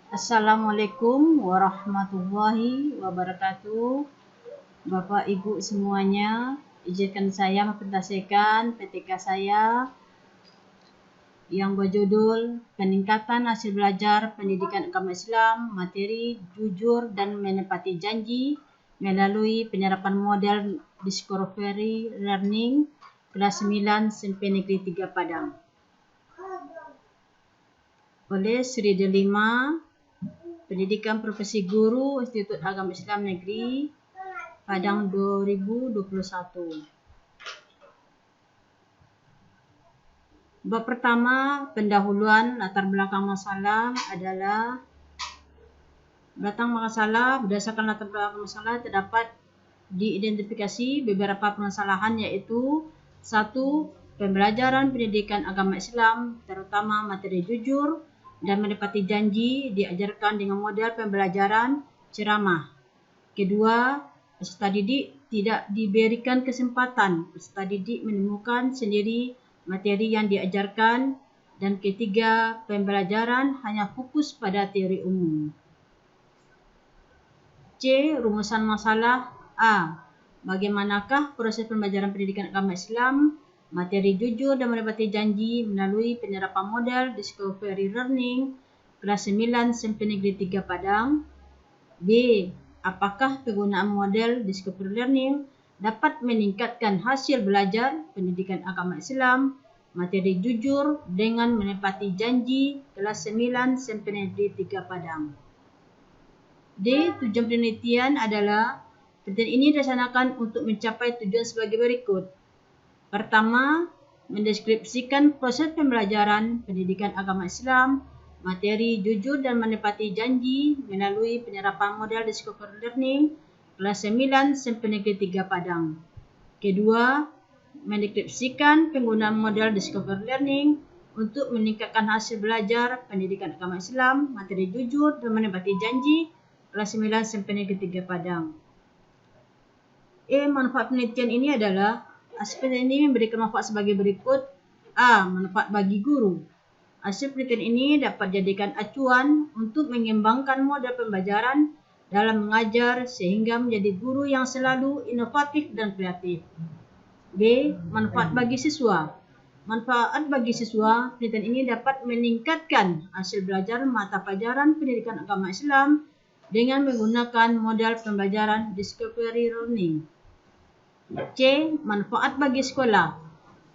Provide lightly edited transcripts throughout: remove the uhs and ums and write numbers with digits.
Assalamualaikum warahmatullahi wabarakatuh. Bapak Ibu semuanya, izinkan saya mempresentasikan PTK saya yang berjudul Peningkatan Hasil Belajar Pendidikan Agama Islam, Materi Jujur dan Menepati Janji melalui penyerapan model Discovery Learning kelas 9 SMP Negeri 3 Padang oleh Sri Delima, Pendidikan Profesi Guru Institut Agama Islam Negeri Padang 2021. Bab pertama, pendahuluan latar belakang masalah adalah berdasarkan latar belakang masalah terdapat diidentifikasi beberapa permasalahan, yaitu 1. Pembelajaran pendidikan agama Islam terutama materi jujur dan menepati janji diajarkan dengan model pembelajaran ceramah. Kedua, peserta didik tidak diberikan kesempatan peserta didik menemukan sendiri materi yang diajarkan. Dan ketiga, pembelajaran hanya fokus pada teori umum. C. Rumusan masalah. A. Bagaimanakah proses pembelajaran pendidikan agama Islam, materi jujur dan menepati janji melalui penyerapan model Discovery Learning kelas 9 SMP Negeri 3 Padang? B. Apakah penggunaan model Discovery Learning dapat meningkatkan hasil belajar pendidikan agama Islam, materi jujur dengan menepati janji kelas 9 SMP Negeri 3 Padang? D. Tujuan penelitian adalah penelitian ini dilaksanakan untuk mencapai tujuan sebagai berikut. Pertama, mendeskripsikan proses pembelajaran pendidikan agama Islam, materi jujur dan menepati janji melalui penyerapan model Discovery Learning kelas 9 SMP Negeri 3 Padang. Kedua, mendeskripsikan penggunaan model Discovery Learning untuk meningkatkan hasil belajar pendidikan agama Islam, materi jujur dan menepati janji kelas 9 SMP Negeri 3 Padang. Manfaat penelitian ini adalah aspek ini memberikan manfaat sebagai berikut. A. Manfaat bagi guru. Hasil penelitian ini dapat dijadikan acuan untuk mengembangkan model pembelajaran dalam mengajar sehingga menjadi guru yang selalu inovatif dan kreatif. B. Manfaat bagi siswa. Manfaat bagi siswa, penelitian ini dapat meningkatkan hasil belajar mata pelajaran pendidikan agama Islam dengan menggunakan model pembelajaran Discovery Learning. C. Manfaat bagi sekolah.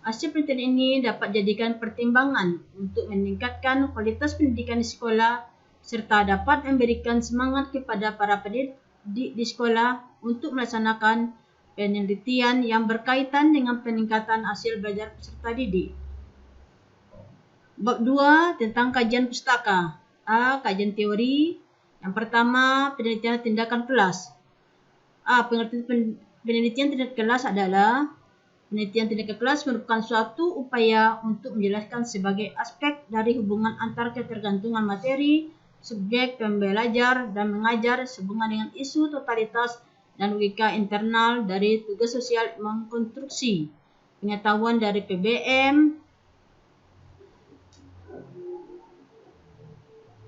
Hasil penelitian ini dapat dijadikan pertimbangan untuk meningkatkan kualitas pendidikan di sekolah serta dapat memberikan semangat kepada para pendidik di sekolah untuk melaksanakan penelitian yang berkaitan dengan peningkatan hasil belajar peserta didik. Bab 2 tentang kajian pustaka. A. Kajian teori. Yang pertama, penelitian tindakan kelas. A. Penelitian tindakan kelas adalah penelitian tindakan kelas merupakan suatu upaya untuk menjelaskan sebagai aspek dari hubungan antar ketergantungan materi, subjek, pembelajar, dan mengajar sehubungan dengan isu totalitas dan logika internal dari tugas sosial mengkonstruksi pengetahuan dari PBM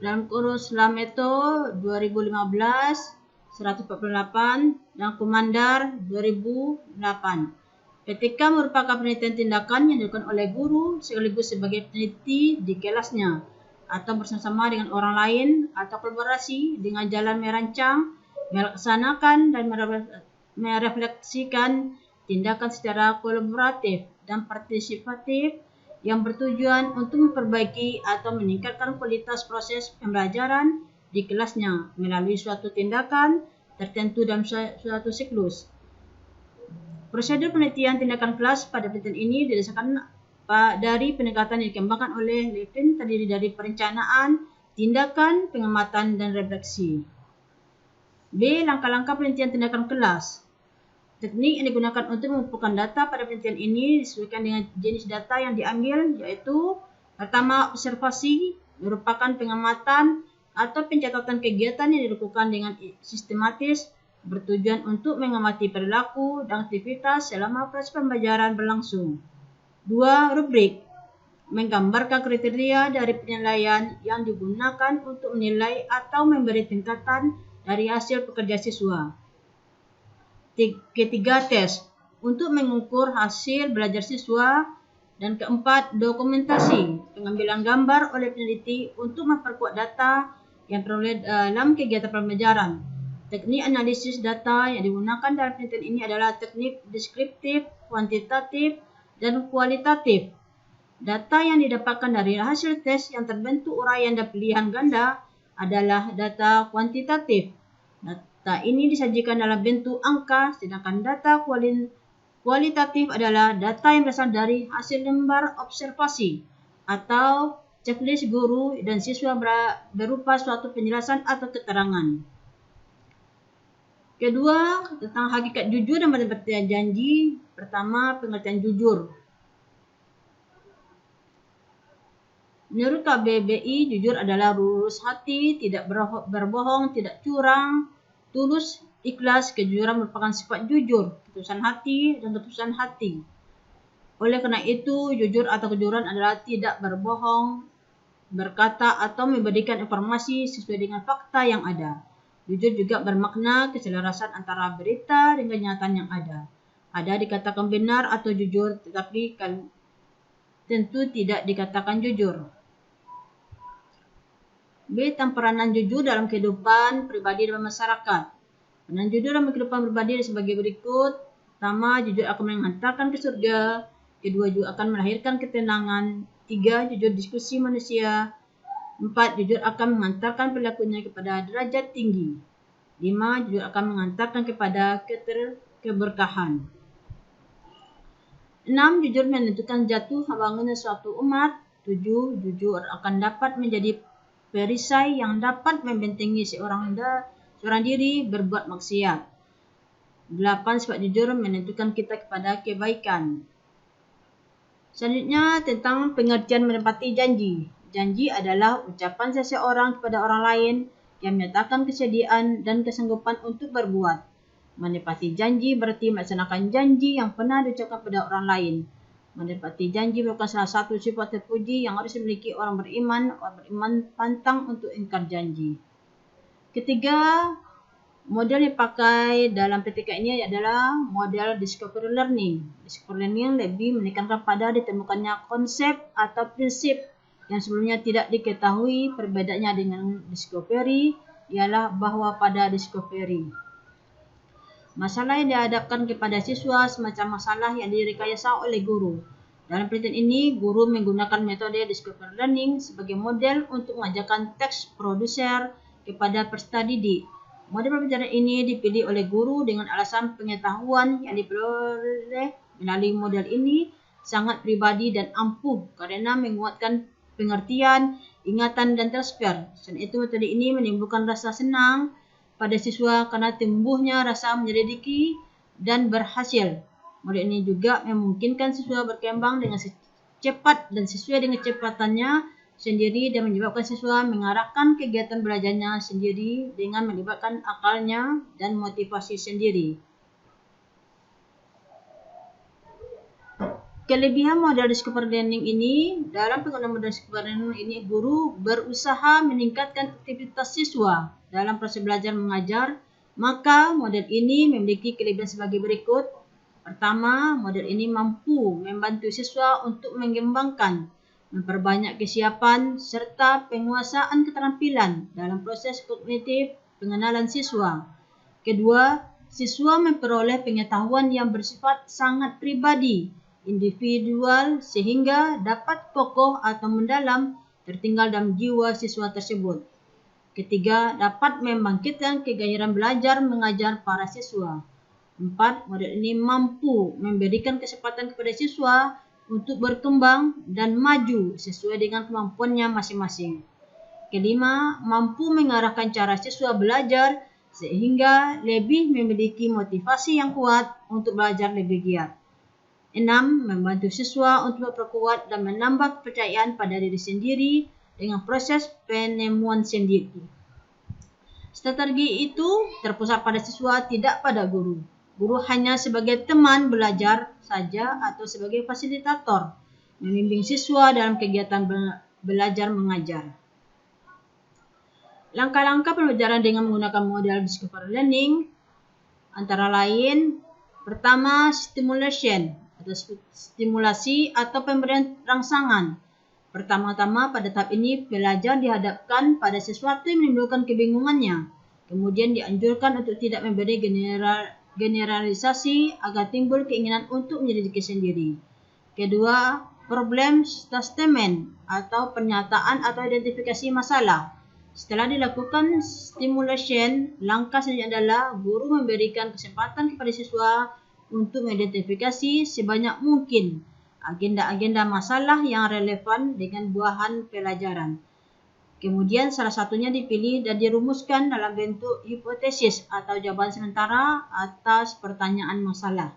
dalam kursus Lameto 2015 148 dan Komandar 2008. PTK merupakan penelitian tindakan yang dilakukan oleh guru sekaligus sebagai peneliti di kelasnya atau bersama-sama dengan orang lain atau kolaborasi dengan jalan merancang, melaksanakan dan merefleksikan tindakan secara kolaboratif dan partisipatif yang bertujuan untuk memperbaiki atau meningkatkan kualitas proses pembelajaran di kelasnya melalui suatu tindakan tertentu dalam suatu siklus. Prosedur penelitian tindakan kelas pada penelitian ini didasarkan dari pendekatan yang dikembangkan oleh Levin, terdiri dari perencanaan, tindakan, pengamatan, dan refleksi. B. Langkah-langkah penelitian tindakan kelas. Teknik yang digunakan untuk mengumpulkan data pada penelitian ini disesuaikan dengan jenis data yang diambil, yaitu pertama, observasi merupakan pengamatan atau pencatatan kegiatan yang dilakukan dengan sistematis bertujuan untuk mengamati perilaku dan aktivitas selama proses pembelajaran berlangsung. 2. Rubrik. menggambarkan kriteria dari penilaian yang digunakan untuk menilai atau memberi tingkatan dari hasil pekerja siswa. Ketiga, tes untuk mengukur hasil belajar siswa. Dan keempat, dokumentasi, pengambilan gambar oleh peneliti untuk memperkuat data yang peroleh dalam kegiatan pembelajaran. Teknik analisis data yang digunakan dalam penelitian ini adalah teknik deskriptif, kuantitatif, dan kualitatif. Data yang didapatkan dari hasil tes yang terbentuk uraian dan pilihan ganda adalah data kuantitatif. Data ini disajikan dalam bentuk angka, sedangkan data kualitatif adalah data yang berasal dari hasil lembar observasi atau checklist guru dan siswa berupa suatu penjelasan atau keterangan. Kedua, tentang hakikat jujur dan penepatan janji. Pertama, pengertian jujur. Menurut KBBI, jujur adalah lurus hati, tidak berbohong, tidak curang, tulus, ikhlas. Kejujuran merupakan sifat jujur, keputusan hati, dan keputusan hati. Oleh karena itu, jujur atau kejujuran adalah tidak berbohong, berkata atau memberikan informasi sesuai dengan fakta yang ada. Jujur juga bermakna keselarasan antara berita dengan kenyataan yang ada. Ada dikatakan benar atau jujur, tetapi tentu tidak dikatakan jujur. B. Peranan jujur dalam kehidupan pribadi dan masyarakat. Peranan jujur dalam kehidupan pribadi sebagai berikut. Pertama, jujur akan menghantarkan ke surga. Kedua, jujur akan melahirkan ketenangan. 3. Jujur diskusi manusia. 4. Jujur akan mengantarkan perilakunya kepada derajat tinggi. 5. Jujur akan mengantarkan kepada keberkahan. 6. Jujur menentukan jatuh bangunnya suatu umat. 7. Jujur akan dapat menjadi perisai yang dapat membentengi seorang diri berbuat maksiat. 8. Sifat jujur menentukan kita kepada kebaikan. Selanjutnya, tentang pengertian menepati janji. Janji adalah ucapan seseorang kepada orang lain yang menyatakan kesediaan dan kesanggupan untuk berbuat. Menepati janji berarti melaksanakan janji yang pernah diucapkan kepada orang lain. Menepati janji merupakan salah satu sifat terpuji yang harus dimiliki orang beriman. Orang beriman pantang untuk ingkar janji. Ketiga, model yang dipakai dalam PTK ini adalah model discovery learning. Discovery learning lebih menekankan pada ditemukannya konsep atau prinsip yang sebelumnya tidak diketahui. Perbedaannya dengan discovery ialah bahwa pada discovery, masalah yang dihadapkan kepada siswa semacam masalah yang direkayasa oleh guru. Dalam penelitian ini, guru menggunakan metode discovery learning sebagai model untuk mengajarkan teks produser kepada peserta didik. Model pembelajaran ini dipilih oleh guru dengan alasan pengetahuan yang diperoleh melalui model ini sangat pribadi dan ampuh karena menguatkan pengertian, ingatan, dan transfer. Selain itu, metode ini menimbulkan rasa senang pada siswa karena tumbuhnya rasa menyelidiki dan berhasil. Model ini juga memungkinkan siswa berkembang dengan cepat dan sesuai dengan kecepatannya sendiri dan menyebabkan siswa mengarahkan kegiatan belajarnya sendiri dengan melibatkan akalnya dan motivasi sendiri. Kelebihan model discovery learning ini, dalam penggunaan model discovery learning ini, guru berusaha meningkatkan aktivitas siswa dalam proses belajar mengajar. Maka model ini memiliki kelebihan sebagai berikut. Pertama, model ini mampu membantu siswa untuk mengembangkan, memperbanyak kesiapan serta penguasaan keterampilan dalam proses kognitif pengenalan siswa. Kedua, siswa memperoleh pengetahuan yang bersifat sangat pribadi, individual sehingga dapat kokoh atau mendalam tertinggal dalam jiwa siswa tersebut. Ketiga, dapat membangkitkan kegairahan belajar mengajar para siswa. 4. Model ini mampu memberikan kesempatan kepada siswa untuk berkembang dan maju sesuai dengan kemampuannya masing-masing. Kelima, mampu mengarahkan cara siswa belajar sehingga lebih memiliki motivasi yang kuat untuk belajar lebih giat. 6. Membantu siswa untuk memperkuat dan menambah kepercayaan pada diri sendiri dengan proses penemuan sendiri. Strategi itu terpusat pada siswa, tidak pada guru. Guru hanya sebagai teman belajar saja atau sebagai fasilitator. membimbing siswa dalam kegiatan belajar mengajar. Langkah-langkah pembelajaran dengan menggunakan model discovery learning antara lain, pertama, stimulation atau stimulasi atau pemberian rangsangan. Pertama-tama pada tahap ini pelajar dihadapkan pada sesuatu yang menimbulkan kebingungannya. Kemudian dianjurkan untuk tidak memberi generalisasi agar timbul keinginan untuk menyelidiki sendiri. Kedua, problem statement atau pernyataan atau identifikasi masalah. Setelah dilakukan stimulation, langkah selanjutnya adalah guru memberikan kesempatan kepada siswa untuk mengidentifikasi sebanyak mungkin agenda-agenda masalah yang relevan dengan buahan pelajaran. Kemudian salah satunya dipilih dan dirumuskan dalam bentuk hipotesis atau jawaban sementara atas pertanyaan masalah.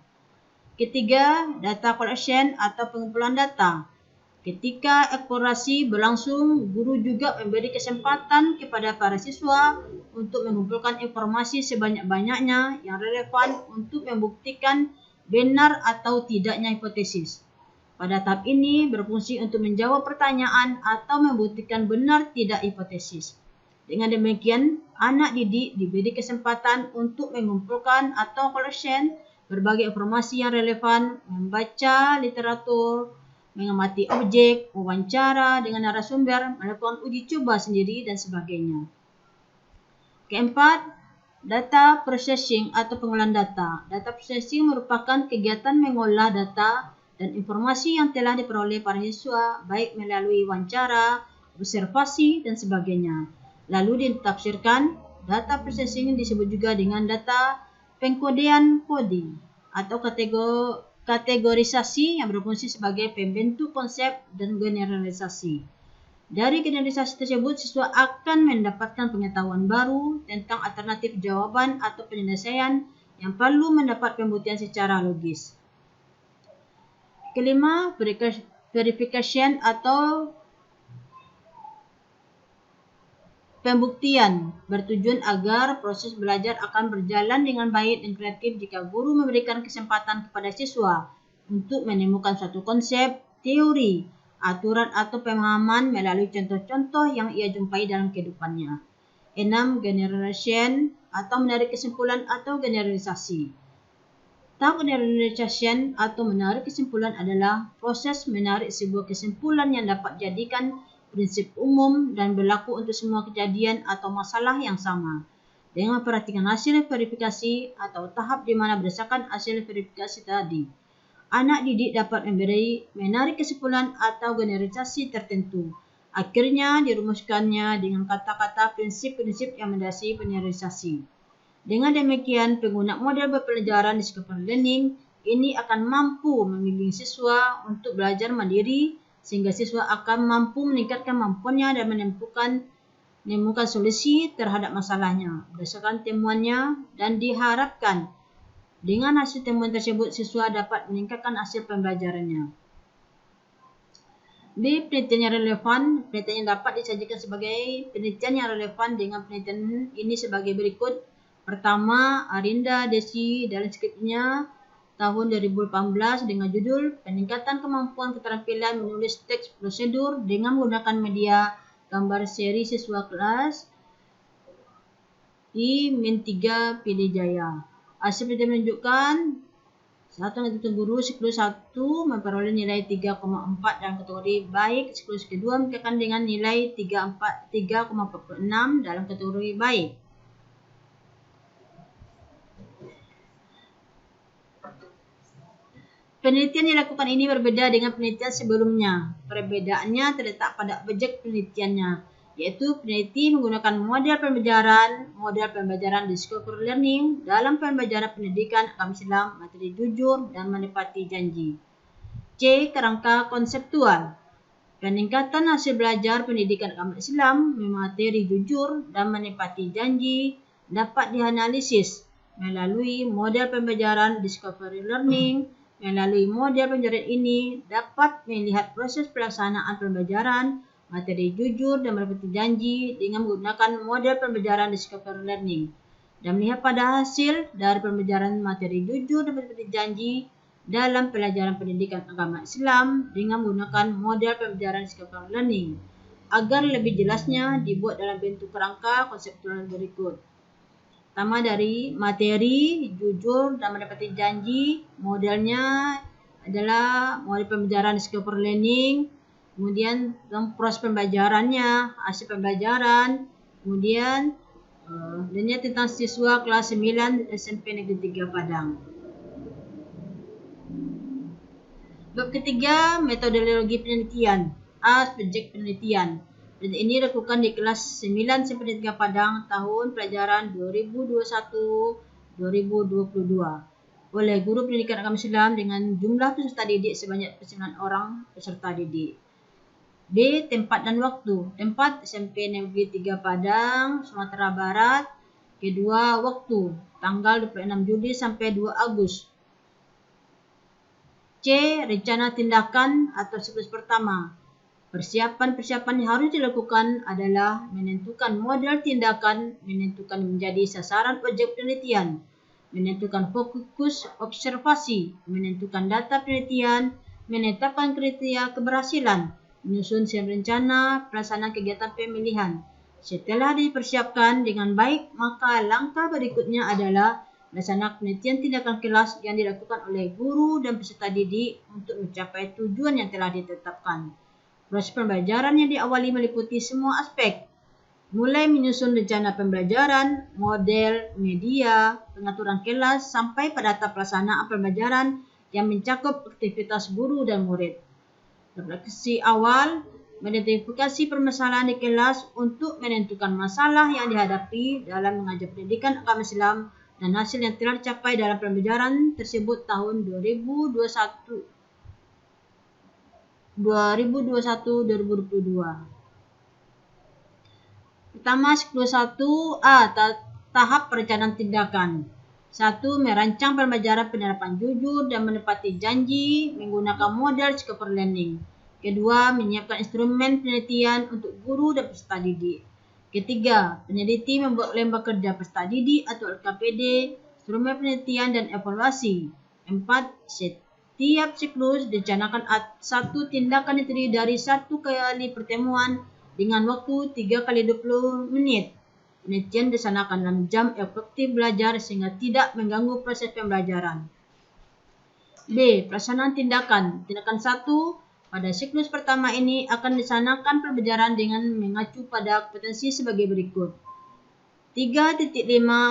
Ketiga, data collection atau pengumpulan data. Ketika eksplorasi berlangsung, guru juga memberi kesempatan kepada para siswa untuk mengumpulkan informasi sebanyak-banyaknya yang relevan untuk membuktikan benar atau tidaknya hipotesis. Pada tahap ini berfungsi untuk menjawab pertanyaan atau membuktikan benar tidak hipotesis. Dengan demikian, anak didik diberi kesempatan untuk mengumpulkan atau collection berbagai informasi yang relevan, membaca literatur, mengamati objek, wawancara dengan narasumber, melakukan uji coba sendiri, dan sebagainya. Keempat, data processing atau pengolahan data. Data processing merupakan kegiatan mengolah data dan informasi yang telah diperoleh para siswa, baik melalui wawancara, observasi, dan sebagainya. Lalu ditafsirkan. Data processing disebut juga dengan data pengkodean coding atau kategorisasi yang berfungsi sebagai pembentuk konsep dan generalisasi. Dari generalisasi tersebut, siswa akan mendapatkan pengetahuan baru tentang alternatif jawaban atau penyelesaian yang perlu mendapat pembuktian secara logis. Kelima, verification atau pembuktian bertujuan agar proses belajar akan berjalan dengan baik dan kreatif jika guru memberikan kesempatan kepada siswa untuk menemukan suatu konsep, teori, aturan atau pemahaman melalui contoh-contoh yang ia jumpai dalam kehidupannya. 6. Generalization atau menarik kesimpulan atau generalisasi. Tahap generalization atau menarik kesimpulan adalah proses menarik sebuah kesimpulan yang dapat dijadikan prinsip umum dan berlaku untuk semua kejadian atau masalah yang sama. Dengan memperhatikan hasil verifikasi atau tahap di mana berdasarkan hasil verifikasi tadi, anak didik dapat menarik kesimpulan atau generalisasi tertentu. Akhirnya dirumuskannya dengan kata-kata prinsip-prinsip yang mendasari generalisasi. Dengan demikian, pengguna model pembelajaran discovery learning ini akan mampu membimbing siswa untuk belajar mandiri sehingga siswa akan mampu meningkatkan kemampuannya dan menemukan solusi terhadap masalahnya berdasarkan temuannya, dan diharapkan dengan hasil temuan tersebut siswa dapat meningkatkan hasil pembelajarannya. B. Penelitian yang relevan. Penelitian yang dapat disajikan sebagai penelitian yang relevan dengan penelitian ini sebagai berikut. Pertama, Arinda Desi dalam skripnya tahun 2018 dengan judul Peningkatan Kemampuan Keterampilan Menulis Teks Prosedur dengan menggunakan media gambar seri siswa kelas I-3 Pidijaya. Hasil penelitian menunjukkan satu institusi guru siklus 1 memperoleh nilai 3,4 dalam kategori baik, siklus kedua meningkatkan dengan nilai 3,46 dalam kategori baik. Penelitian yang dilakukan ini berbeda dengan penelitian sebelumnya. Perbedaannya terletak pada objek penelitiannya, yaitu peneliti menggunakan model pembelajaran discovery learning dalam pembelajaran pendidikan agama Islam, materi jujur dan menepati janji. C. Kerangka konseptual. Peningkatan hasil belajar pendidikan agama Islam, materi jujur dan menepati janji dapat dianalisis melalui model pembelajaran discovery learning. Melalui model pembelajaran ini dapat melihat proses pelaksanaan pembelajaran, materi jujur dan menepati janji dengan menggunakan model pembelajaran discovery learning, dan melihat pada hasil dari pembelajaran materi jujur dan menepati janji dalam pelajaran pendidikan agama Islam dengan menggunakan model pembelajaran scaffold learning. Agar lebih jelasnya dibuat dalam bentuk kerangka konseptual berikut. Pertama dari materi, jujur dan mendapati janji. Modelnya adalah model pembelajaran scaffold learning. Kemudian dalam proses pembelajarannya, hasil pembelajaran. Kemudian dan tentang siswa kelas 9 SMP Negeri 3 Padang. Bab ketiga, metodologi penelitian. Subjek penelitian. Dan ini dilakukan di kelas 9 SMP Negeri 3 Padang tahun pelajaran 2021-2022 oleh guru pendidikan agama Islam dengan jumlah peserta didik sebanyak 9 orang peserta didik. B. Tempat dan waktu. Tempat SMP Negeri 3 Padang, Sumatera Barat. Kedua, waktu tanggal 26 Juli sampai 2 Agustus. C. Rencana tindakan atau siklus pertama. Persiapan yang harus dilakukan adalah menentukan model tindakan, menentukan menjadi sasaran objek penelitian, menentukan fokus observasi, menentukan data penelitian, menetapkan kriteria keberhasilan, menyusun rencana pelaksanaan kegiatan pemilihan. Setelah dipersiapkan dengan baik, maka langkah berikutnya adalah melaksanakan penelitian tindakan kelas yang dilakukan oleh guru dan peserta didik untuk mencapai tujuan yang telah ditetapkan. Proses pembelajaran yang diawali meliputi semua aspek, mulai menyusun rencana pembelajaran, model, media, pengaturan kelas, sampai pada tahap pelaksanaan pembelajaran yang mencakup aktivitas guru dan murid. Refleksi awal, mengidentifikasi permasalahan di kelas untuk menentukan masalah yang dihadapi dalam mengajar pendidikan agama Islam dan hasil yang telah dicapai dalam pembelajaran tersebut tahun 2021-2022. Pertama, siklus 1A, tahap perencanaan tindakan. 1. Merancang pembelajaran penerapan jujur dan menepati janji menggunakan model scaffold learning. Kedua, menyiapkan instrumen penelitian untuk guru dan peserta didik. Ketiga, peneliti membuat lembar kerja peserta didik atau LKPD, instrumen penelitian dan evaluasi. 4. Setiap siklus direncanakan satu tindakan yang terdiri dari 1 kali pertemuan dengan waktu 3 kali 20 menit. Penelitian dilaksanakan dalam jam efektif belajar sehingga tidak mengganggu proses pembelajaran. B. Pelaksanaan tindakan. Tindakan 1 pada siklus pertama ini akan dilaksanakan pembelajaran dengan mengacu pada kompetensi sebagai berikut. 3.5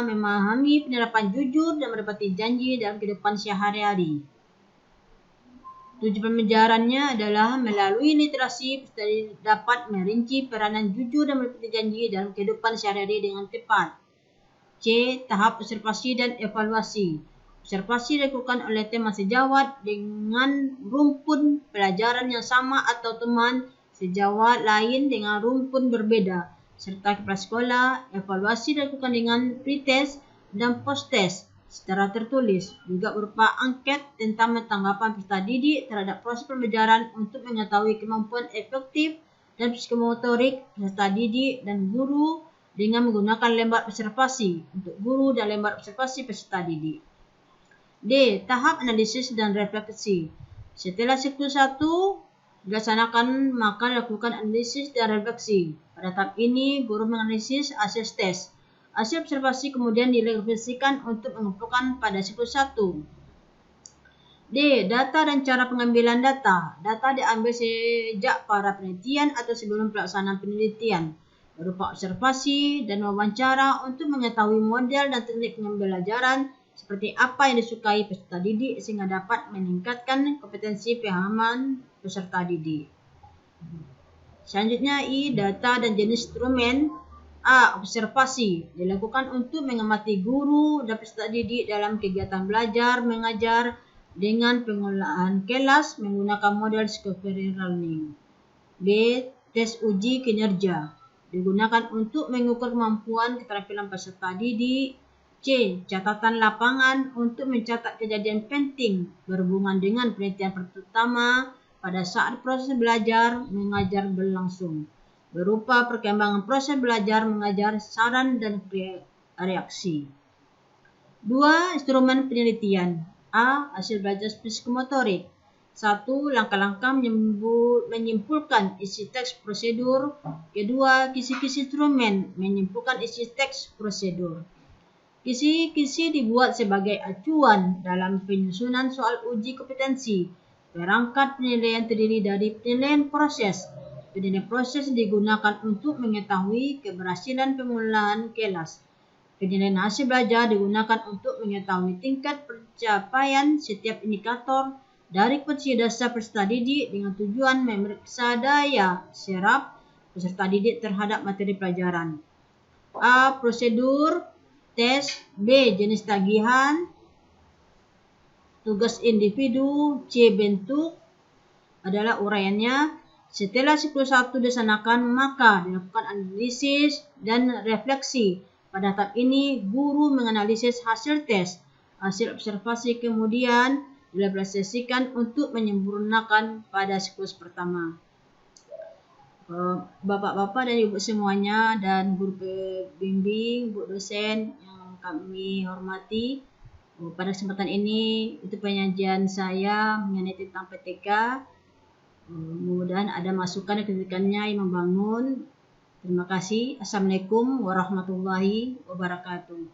memahami penerapan jujur dan menepati janji dalam kehidupan sehari-hari. Tujuan pembelajarannya adalah melalui literasi peserta dapat merinci peranan jujur dan menepati janji dalam kehidupan sehari-hari dengan tepat. C. Tahap observasi dan evaluasi. Observasi dilakukan oleh teman sejawat dengan rumpun pelajaran yang sama atau teman sejawat lain dengan rumpun berbeda, serta kepala sekolah. Evaluasi dilakukan dengan pretest dan post-test secara tertulis, juga berupa angket tentang tanggapan peserta didik terhadap proses pembelajaran untuk mengetahui kemampuan efektif dan psikomotorik peserta didik dan guru dengan menggunakan lembar observasi untuk guru dan lembar observasi peserta didik. D. Tahap analisis dan refleksi. Setelah siklus 1 dilaksanakan, maka dilakukan analisis dan refleksi. Pada tahap ini, guru menganalisis hasil tes. Hasil observasi kemudian direfleksikan untuk mengumpulkan pada siklus 1. D. Data dan cara pengambilan data. Data diambil sejak para penelitian atau sebelum pelaksanaan penelitian, berupa observasi dan wawancara untuk mengetahui model dan teknik pembelajaran seperti apa yang disukai peserta didik sehingga dapat meningkatkan kompetensi pemahaman peserta didik. Selanjutnya I. Data dan jenis instrumen. A. Observasi dilakukan untuk mengamati guru dan peserta didik dalam kegiatan belajar mengajar dengan pengolahan kelas menggunakan model scaffold learning. B. Tes uji kinerja digunakan untuk mengukur kemampuan keterampilan peserta didik. C. Catatan lapangan untuk mencatat kejadian penting berhubungan dengan penelitian pertama pada saat proses belajar mengajar berlangsung, berupa perkembangan proses belajar mengajar, saran dan reaksi. 2. Instrumen penelitian. A. Hasil belajar psikomotorik. 1. Langkah-langkah menyimpulkan isi teks prosedur. Kedua, kisi-kisi instrumen menyimpulkan isi teks prosedur. Kisi-kisi dibuat sebagai acuan dalam penyusunan soal uji kompetensi. Perangkat penilaian terdiri dari penilaian proses. Penilaian proses digunakan untuk mengetahui keberhasilan pengelolaan kelas. Penilaian hasil belajar digunakan untuk mengetahui tingkat pencapaian setiap indikator dari kondisi dasar peserta didik dengan tujuan memeriksa daya serap peserta didik terhadap materi pelajaran. A. Prosedur tes. B. Jenis tagihan, tugas individu. C. Bentuk. Adalah uraiannya. Setelah siklus 1 dilaksanakan, maka dilakukan analisis dan refleksi. Pada tahap ini, guru menganalisis hasil tes, hasil observasi, kemudian diaplikasikan untuk menyempurnakan pada siklus pertama. Bapak-bapak dan ibu semuanya dan guru pembimbing, bu dosen yang kami hormati, pada kesempatan ini itu penyajian saya mengenai tentang PTK. Mudah-mudahan ada masukan dan kritikannya yang membangun. Terima kasih. Assalamualaikum warahmatullahi wabarakatuh.